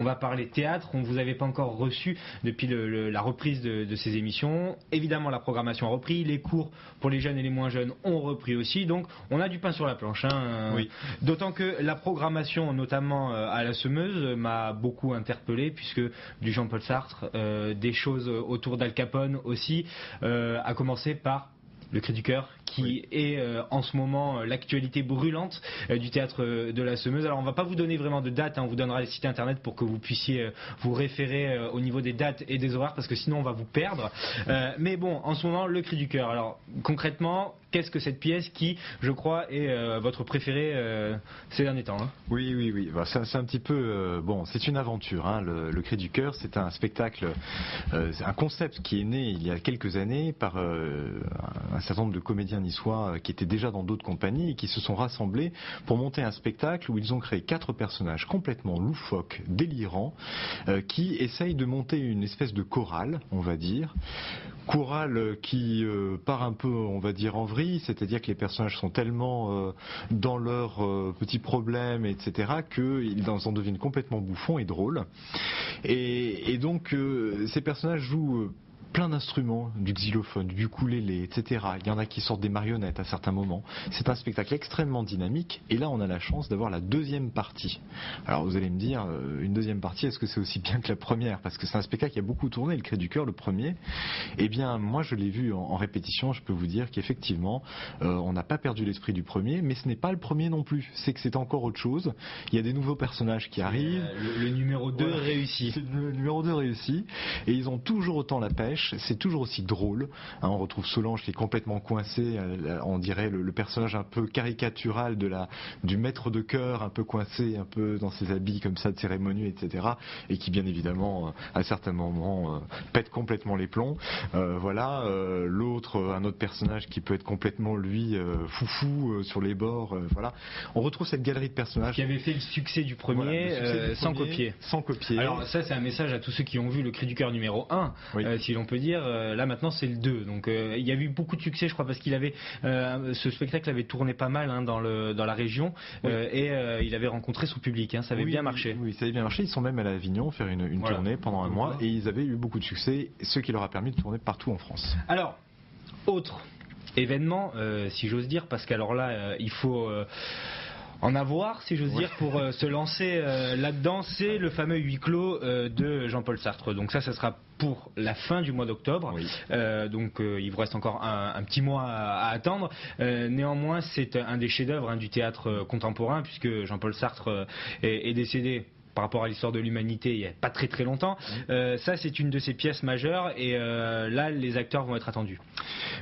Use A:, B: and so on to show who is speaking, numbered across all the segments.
A: On va parler théâtre, on ne vous avait pas encore reçu depuis la reprise de ces émissions. Évidemment, la programmation a repris, les cours pour les jeunes et les moins jeunes ont repris aussi, donc on a du pain sur la planche.
B: Oui.
A: D'autant que la programmation, notamment à la Semeuse, m'a beaucoup interpellé, puisque du Jean-Paul Sartre, des choses autour d'Al Capone aussi, à commencer par Le Cri du Cœur, qui est en ce moment l'actualité brûlante du théâtre de la Semeuse. Alors on ne va pas vous donner vraiment de dates, on vous donnera les sites internet pour que vous puissiez vous référer au niveau des dates et des horaires, parce que sinon on va vous perdre. Mais bon, en ce moment, Le Cri du Cœur. Alors concrètement, qu'est-ce que cette pièce qui, je crois, est votre préférée ces derniers temps,
B: Oui. Bah, c'est un petit peu... c'est une aventure. Le Cri du Cœur, c'est un spectacle, un concept qui est né il y a quelques années par un certain nombre de comédiens niçois qui étaient déjà dans d'autres compagnies et qui se sont rassemblés pour monter un spectacle où ils ont créé 4 personnages complètement loufoques, délirants, qui essayent de monter une espèce de chorale, on va dire. Chorale qui part un peu, on va dire, en vrille, c'est-à-dire que les personnages sont tellement dans leurs petits problèmes, etc., qu'ils en deviennent complètement bouffons et drôles. Et donc, ces personnages jouent plein d'instruments, du xylophone, du ukulélé, etc. Il y en a qui sortent des marionnettes à certains moments. C'est un spectacle extrêmement dynamique, et là on a la chance d'avoir la deuxième partie. Alors vous allez me dire, une deuxième partie, est-ce que c'est aussi bien que la première? Parce que c'est un spectacle qui a beaucoup tourné, Le Cri du Cœur, le premier. Eh bien moi je l'ai vu en répétition, je peux vous dire qu'effectivement on n'a pas perdu l'esprit du premier, mais ce n'est pas le premier non plus, c'est que c'est encore autre chose. Il y a des nouveaux personnages qui arrivent.
A: Le numéro 2 réussi.
B: C'est le numéro 2 réussi, et ils ont toujours autant la pêche. C'est toujours aussi drôle. On retrouve Solange qui est complètement coincée, on dirait le personnage un peu caricatural du maître de chœur, un peu coincé, un peu dans ses habits comme ça de cérémonie, etc. Et qui bien évidemment à certains moments pète complètement les plombs. L'autre, un autre personnage qui peut être complètement lui foufou sur les bords. Voilà. On retrouve cette galerie de personnages
A: qui avait fait le succès du premier, sans copier.
B: Sans copier.
A: Alors ça c'est un message à tous ceux qui ont vu Le Cri du Cœur numéro 1, si l'on peut dire. Là maintenant c'est le 2, donc il y a eu beaucoup de succès, je crois, parce qu'il avait ce spectacle avait tourné pas mal dans la région, et il avait rencontré son public, ça avait bien marché.
B: Oui, ça avait bien marché. Ils sont même allés à Avignon faire une tournée pendant un mois, et ils avaient eu beaucoup de succès, ce qui leur a permis de tourner partout en France.
A: Alors, autre événement, si j'ose dire, parce qu'alors là il faut en avoir, si j'ose dire, pour se lancer là-dedans, c'est le fameux huis clos de Jean-Paul Sartre. Donc ça sera pour la fin du mois d'octobre.
B: Oui.
A: Donc il vous reste encore un petit mois à attendre. Néanmoins, c'est un des chefs-d'œuvre du théâtre contemporain, puisque Jean-Paul Sartre est décédé par rapport à l'histoire de l'humanité il n'y a pas très très longtemps. Ça c'est une de ses pièces majeures, et là les acteurs vont être attendus.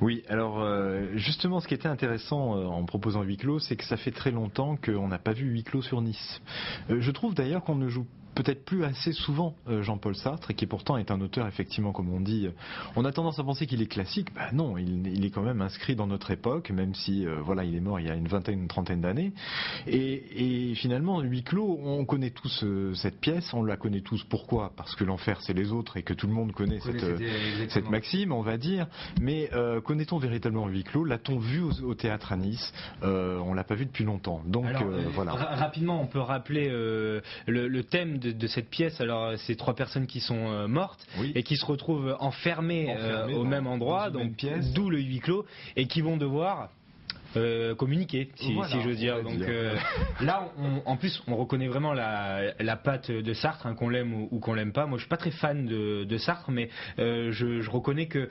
B: Oui, alors justement ce qui était intéressant en proposant huis clos, c'est que ça fait très longtemps qu'on n'a pas vu huis clos sur Nice. Je trouve d'ailleurs qu'on ne joue peut-être plus assez souvent Jean-Paul Sartre, et qui pourtant est un auteur, effectivement, comme on dit, on a tendance à penser qu'il est classique. Non, il est quand même inscrit dans notre époque, même si il est mort il y a une trentaine d'années, et finalement huis clos, on connaît tous cette pièce, on la connaît tous. Pourquoi? Parce que l'enfer c'est les autres, et que tout le monde connaît cette maxime, on va dire. Mais connaît-on véritablement huis clos? L'a-t-on vu au théâtre à Nice? On l'a pas vu depuis longtemps. Donc voilà.
A: Rapidement, on peut rappeler le thème de cette pièce. Alors c'est 3 personnes qui sont mortes, et qui se retrouvent enfermées au même endroit, donc d'où le huis clos, et qui vont devoir communiquer, si j'ose dire. Donc là, en plus, on reconnaît vraiment la patte de Sartre, qu'on l'aime ou qu'on l'aime pas. Moi, je suis pas très fan de Sartre, mais je reconnais que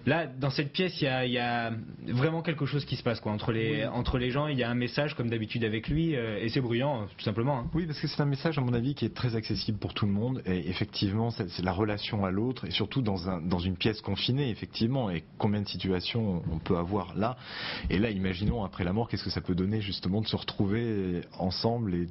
A: là, dans cette pièce, il y a vraiment quelque chose qui se passe, entre les gens. Il y a un message, comme d'habitude avec lui, et c'est bruyant, tout simplement.
B: Oui, parce que c'est un message, à mon avis, qui est très accessible pour tout le monde. Et effectivement, c'est la relation à l'autre, et surtout dans une pièce confinée, effectivement. Et combien de situations on peut avoir là. Et là, imaginons après la mort, qu'est-ce que ça peut donner, justement, de se retrouver ensemble et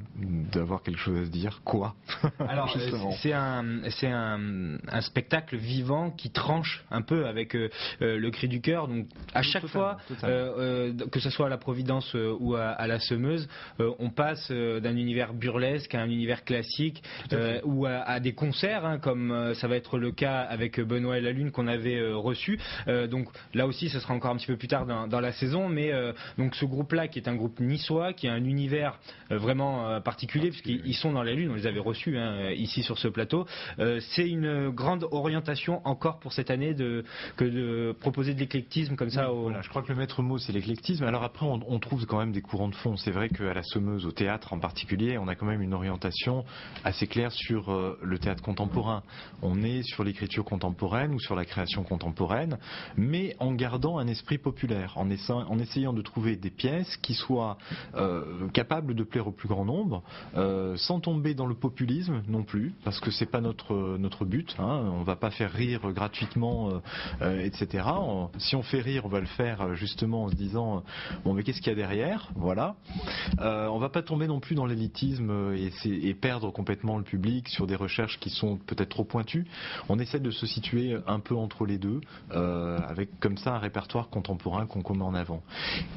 B: d'avoir quelque chose à se dire. Quoi?
A: Alors c'est un spectacle vivant qui tranche un peu avec Le Cri du Cœur. Donc à chaque fois, que ce soit à la Providence ou à la Semeuse, on passe d'un univers burlesque à un univers classique, ou à des concerts, comme ça va être le cas avec Benoît et la Lune qu'on avait reçu. Donc là aussi, ce sera encore un petit peu plus tard dans la saison, mais donc ce groupe-là qui est un groupe niçois, qui a un univers vraiment particulier, puisqu'ils sont dans la Lune, on les avait reçus ici sur ce plateau. C'est une grande orientation encore pour cette année que de proposer de l'éclectisme comme ça.
B: Voilà, je crois que le maître mot c'est l'éclectisme. Alors après on trouve quand même des courants de fond. C'est vrai qu'à la Semeuse, au théâtre en particulier, on a quand même une orientation assez claire sur le théâtre contemporain. On est sur l'écriture contemporaine ou sur la création contemporaine, mais en gardant un esprit populaire, en essayant de trouver des pièces qui soient capables de plaire au plus grand nombre, sans tomber dans le populisme non plus, parce que c'est pas notre but. On va pas faire rire gratuitement, etc. Si on fait rire, on va le faire justement en se disant bon, mais qu'est-ce qu'il y a derrière, voilà. On va pas tomber non plus dans l'élitisme et perdre complètement le public sur des recherches qui sont peut-être trop pointues. On essaie de se situer un peu entre les deux, avec comme ça un répertoire contemporain qu'on met en avant.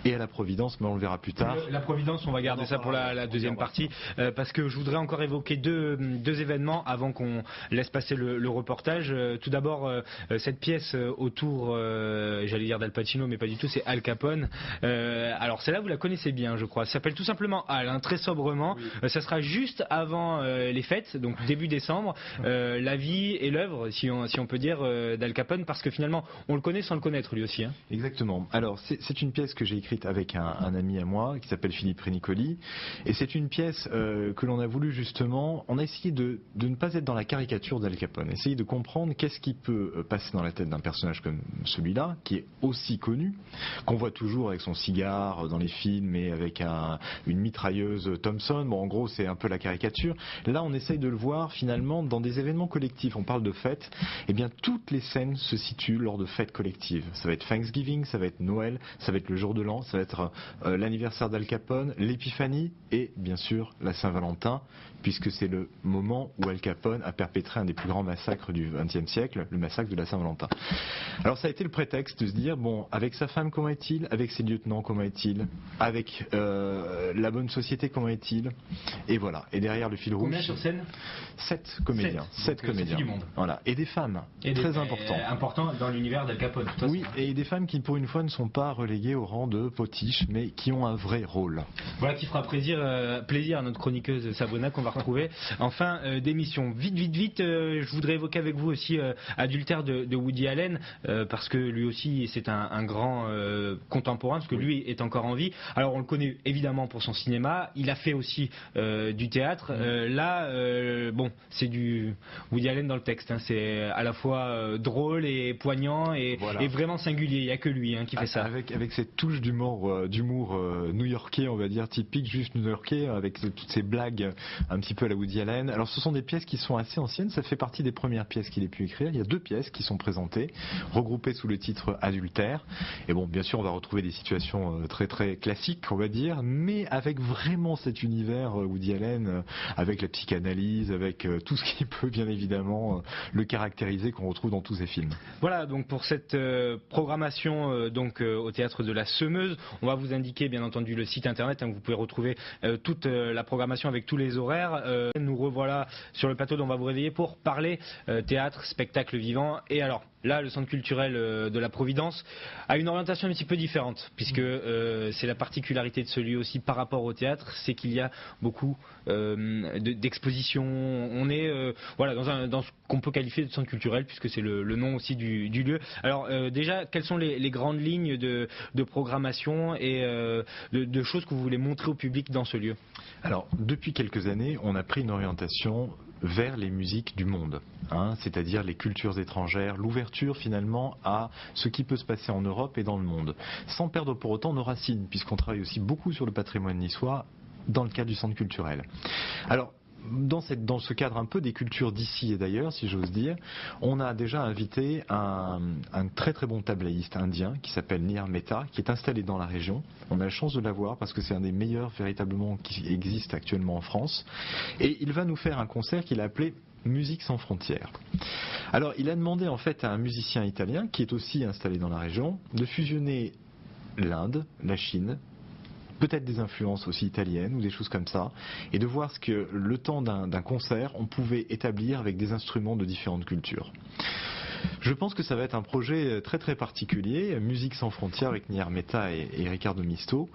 B: Et à la Providence, mais on le verra plus tard.
A: La Providence, on va garder ça pour la deuxième partie, parce que je voudrais encore évoquer deux événements avant qu'on laisse passer le reportage. Tout d'abord, cette pièce autour, j'allais dire d'Al Pacino, mais pas du tout, c'est Al Capone. Alors celle-là, vous la connaissez bien, je crois. Ça s'appelle tout simplement Al, très sobrement. Oui. Ça sera juste avant les fêtes, donc début décembre. La vie et l'œuvre, si on peut dire, d'Al Capone, parce que finalement, on le connaît sans le connaître lui aussi.
B: Exactement. Alors c'est une pièce que j'ai écrite avec un ami à moi qui s'appelle Philippe Rénicoli, et c'est une pièce que l'on a voulu justement, on a essayé de ne pas être dans la caricature d'Al Capone, essayer de comprendre qu'est-ce qui peut passer dans la tête d'un personnage comme celui-là, qui est aussi connu, qu'on voit toujours avec son cigare dans les films et avec une mitrailleuse Thompson. Bon, en gros, c'est un peu la caricature. Là, on essaye de le voir finalement dans des événements collectifs. On parle de fêtes. Eh bien, toutes les scènes se situent lors de fêtes collectives. Ça va être Thanksgiving, ça va être Noël, ça va être le jour de l'an, ça va être l'anniversaire d'Al Capone, l'Épiphanie et bien sûr la Saint-Valentin, puisque c'est le moment où Al Capone a perpétré un des plus grands massacres du XXe siècle, le massacre de la Saint-Valentin. Alors ça a été le prétexte de se dire, bon, avec sa femme, comment est-il? Avec ses lieutenants, comment est-il? Avec la bonne société, comment est-il? Et voilà. Et derrière le fil rouge...
A: Combien sur scène?
B: 7 comédiens. 7 comédiens.
A: Du monde.
B: Voilà. Et des femmes. Très important.
A: Important dans l'univers d'Al Capone.
B: Oui, et des femmes qui pour une fois ne sont pas reléguées au rang de potiches, mais qui ont un vrai rôle.
A: Voilà qui fera plaisir à notre chroniqueuse Sabrina, qu'on va retrouver en fin d'émission. Vite, je voudrais évoquer avec vous aussi Adultère de Woody Allen, parce que lui aussi c'est un grand contemporain, parce que lui est encore en vie. Alors on le connaît évidemment pour son cinéma, il a fait aussi du théâtre. Bon, c'est du Woody Allen dans le texte, c'est à la fois drôle et poignant et vraiment singulier, il n'y a que lui qui fait ça.
B: Avec cette touche d'humour new-yorkais, on va dire, typique juste new-yorkais, avec toutes ces blagues un petit peu à la Woody Allen. Alors ce sont des pièces qui sont assez anciennes, ça fait partie des premières pièces qu'il ait pu écrire. Il y a 2 pièces qui sont présentées, regroupées sous le titre Adultère. Et bon, bien sûr, on va retrouver des situations très très classiques, on va dire, mais avec vraiment cet univers Woody Allen, avec la psychanalyse, avec tout ce qui peut bien évidemment le caractériser, qu'on retrouve dans tous ses films.
A: Voilà, donc pour cette programmation au théâtre de la Semeuse, on va vous indiquer bien entendu le site internet, où vous pouvez retrouver toute la programmation avec tous les horaires. Nous revoilà sur le plateau dont on va vous réveiller pour parler théâtre, spectacle vivant. Et alors là, le centre culturel de la Providence a une orientation un petit peu différente, puisque c'est la particularité de celui aussi par rapport au théâtre, c'est qu'il y a beaucoup d'expositions. On est dans ce qu'on peut qualifier de centre culturel, puisque c'est le nom aussi du lieu. Alors déjà, quelles sont les grandes lignes de programmation et de choses que vous voulez montrer au public dans ce lieu?
B: Alors, depuis quelques années, on a pris une orientation vers les musiques du monde, c'est-à-dire les cultures étrangères, l'ouverture finalement à ce qui peut se passer en Europe et dans le monde, sans perdre pour autant nos racines, puisqu'on travaille aussi beaucoup sur le patrimoine niçois dans le cadre du centre culturel. Alors, dans ce cadre un peu des cultures d'ici et d'ailleurs, si j'ose dire, on a déjà invité un très très bon tablaïste indien qui s'appelle Nir Mehta, qui est installé dans la région. On a la chance de l'avoir parce que c'est un des meilleurs véritablement qui existe actuellement en France. Et il va nous faire un concert qu'il a appelé Musique sans frontières. Alors il a demandé en fait à un musicien italien qui est aussi installé dans la région de fusionner l'Inde, la Chine, peut-être des influences aussi italiennes ou des choses comme ça, et de voir ce que le temps d'un concert on pouvait établir avec des instruments de différentes cultures. Je pense que ça va être un projet très très particulier, Musique sans frontières avec Nier Mehta et Ricardo Misto.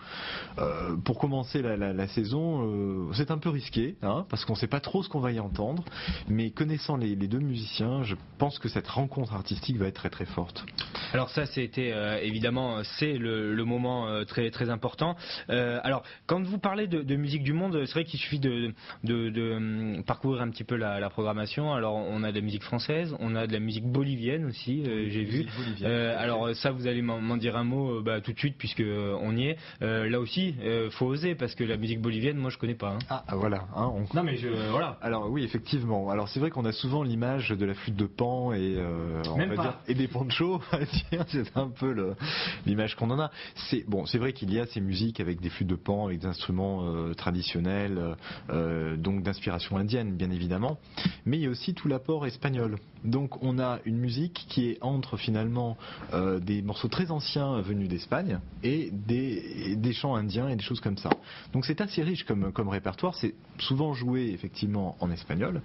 B: Pour commencer la saison, c'est un peu risqué, hein, parce qu'on ne sait pas trop ce qu'on va y entendre, mais connaissant les deux musiciens, je pense que cette rencontre artistique va être très très forte.
A: Alors ça, c'était évidemment c'est le moment très très important. Alors quand vous parlez de musique du monde, c'est vrai qu'il suffit de parcourir un petit peu la programmation. Alors on a de la musique française, on a de la musique bolivienne aussi, j'ai vu. Alors ça, vous allez m'en dire un mot tout de suite puisque on y est. Là aussi, faut oser parce que la musique bolivienne, moi je connais pas. Hein.
B: Ah voilà. Hein,
A: Non mais voilà.
B: Alors oui, effectivement. Alors c'est vrai qu'on a souvent l'image de la flûte de Pan et on va dire et des ponchos. C'est un peu l'image qu'on en a. C'est vrai qu'il y a ces musiques avec des flûtes de Pan, avec des instruments traditionnels, donc d'inspiration indienne bien évidemment, mais il y a aussi tout l'apport espagnol. Donc on a une musique qui est entre finalement des morceaux très anciens venus d'Espagne et des chants indiens et des choses comme ça. Donc c'est assez riche comme répertoire. C'est souvent joué effectivement en espagnol,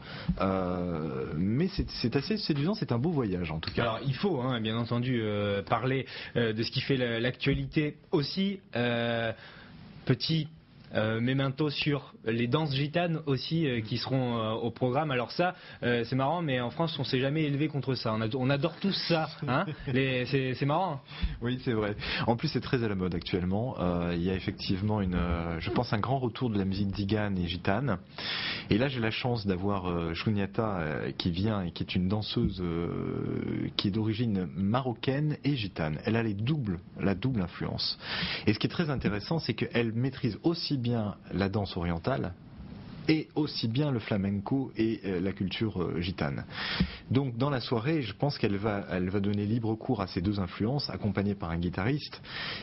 B: mais c'est assez séduisant. C'est un beau voyage en tout cas.
A: Alors il faut bien entendu parler de ce qui fait l'actualité aussi. Petit memento sur les danses gitanes aussi qui seront au programme. Alors ça, c'est marrant, mais en France, on s'est jamais élevé contre ça. On adore tous ça. Hein. C'est marrant.
B: Oui, c'est vrai. En plus, c'est très à la mode actuellement. Il y a effectivement je pense, un grand retour de la musique tzigane et gitane. Et là, j'ai la chance d'avoir Shuniata qui vient et qui est une danseuse qui est d'origine marocaine et gitane. Elle a la double influence. Et ce qui est très intéressant, c'est qu'elle maîtrise aussi bien la danse orientale et aussi bien le flamenco et la culture gitane. Donc dans la soirée, je pense qu'elle va donner libre cours à ces deux influences, accompagnée par un guitariste.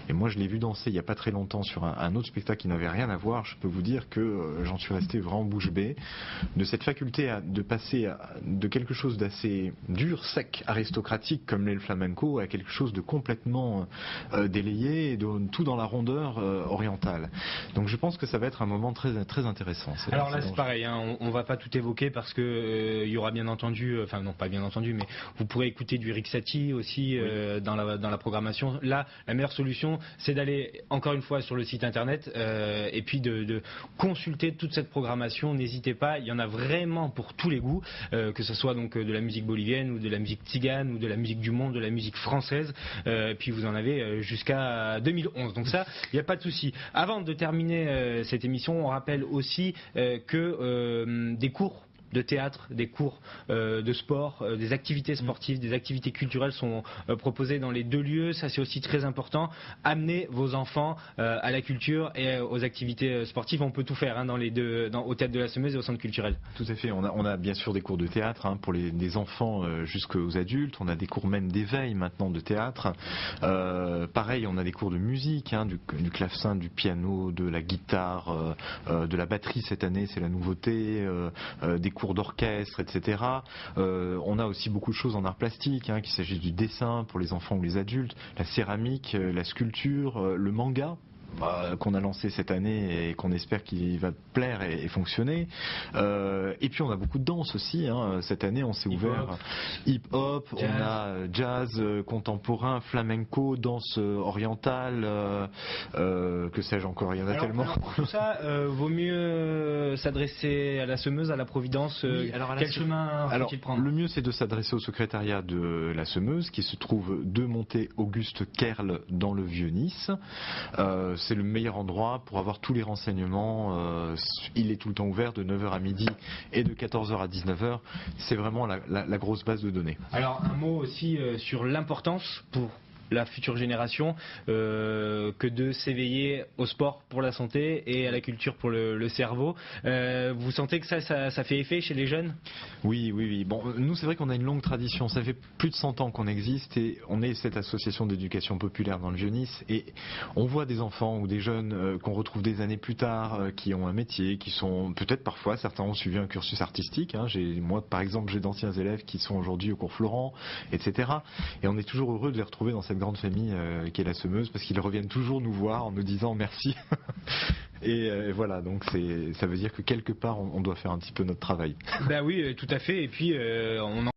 B: Et moi, je l'ai vu danser il n'y a pas très longtemps sur un autre spectacle qui n'avait rien à voir. Je peux vous dire que j'en suis resté vraiment bouche bée de cette faculté de passer de quelque chose d'assez dur, sec, aristocratique comme l'est le flamenco à quelque chose de complètement délayé, et tout dans la rondeur orientale. Donc je pense que ça va être un moment très très intéressant.
A: Alors là, c'est pareil, on va pas tout évoquer parce que il y aura bien entendu, enfin non pas bien entendu, mais vous pourrez écouter du Rick Satie aussi dans la programmation. Là, la meilleure solution, c'est d'aller encore une fois sur le site internet et puis de consulter toute cette programmation. N'hésitez pas, il y en a vraiment pour tous les goûts, que ce soit donc de la musique bolivienne ou de la musique tzigane ou de la musique du monde, de la musique française. Puis vous en avez jusqu'à 2011. Donc ça, il n'y a pas de souci. Avant de terminer cette émission, on rappelle aussi que des cours de théâtre, des cours de sport, des activités sportives, des activités culturelles sont proposées dans les deux lieux. Ça, c'est aussi très important. Amenez vos enfants à la culture et aux activités sportives. On peut tout faire dans les deux, au théâtre de la Semeuse et au centre culturel.
B: Tout à fait. On a bien sûr des cours de théâtre pour les enfants jusqu'aux adultes. On a des cours même d'éveil maintenant de théâtre. Pareil, on a des cours de musique, du clavecin, du piano, de la guitare, de la batterie cette année, c'est la nouveauté, des cours d'orchestre, etc. On a aussi beaucoup de choses en art plastique, qu'il s'agisse du dessin pour les enfants ou les adultes, la céramique, la sculpture, le manga. Qu'on a lancé cette année et qu'on espère qu'il va plaire et fonctionner. Et puis on a beaucoup de danse aussi. Cette année, on s'est ouvert hip-hop, on a jazz contemporain, flamenco, danse orientale, que sais-je encore, il y en a tellement.
A: Alors, tout ça, vaut mieux s'adresser à la Semeuse, à la Providence. Quel chemin faut-il prendre ?
B: Le mieux, c'est de s'adresser au secrétariat de la Semeuse, qui se trouve 2 montées Auguste Kerle dans le Vieux-Nice. C'est le meilleur endroit pour avoir tous les renseignements. Il est tout le temps ouvert de 9h à midi et de 14h à 19h. C'est vraiment la grosse base de données.
A: Alors un mot aussi sur l'importance pour la future génération que de s'éveiller au sport pour la santé et à la culture pour le cerveau. Vous sentez que ça fait effet chez les jeunes ?
B: Oui. Bon, nous, c'est vrai qu'on a une longue tradition. Ça fait plus de 100 ans qu'on existe et on est cette association d'éducation populaire dans le Vieux-Nice et on voit des enfants ou des jeunes qu'on retrouve des années plus tard qui ont un métier, qui sont peut-être parfois, certains ont suivi un cursus artistique. Moi, par exemple, j'ai d'anciens élèves qui sont aujourd'hui au cours Florent, etc. Et on est toujours heureux de les retrouver dans cette grande famille qui est la Semeuse parce qu'ils reviennent toujours nous voir en nous disant merci. Et voilà, donc ça veut dire que quelque part on doit faire un petit peu notre travail.
A: Ben oui, tout à fait. Et puis on en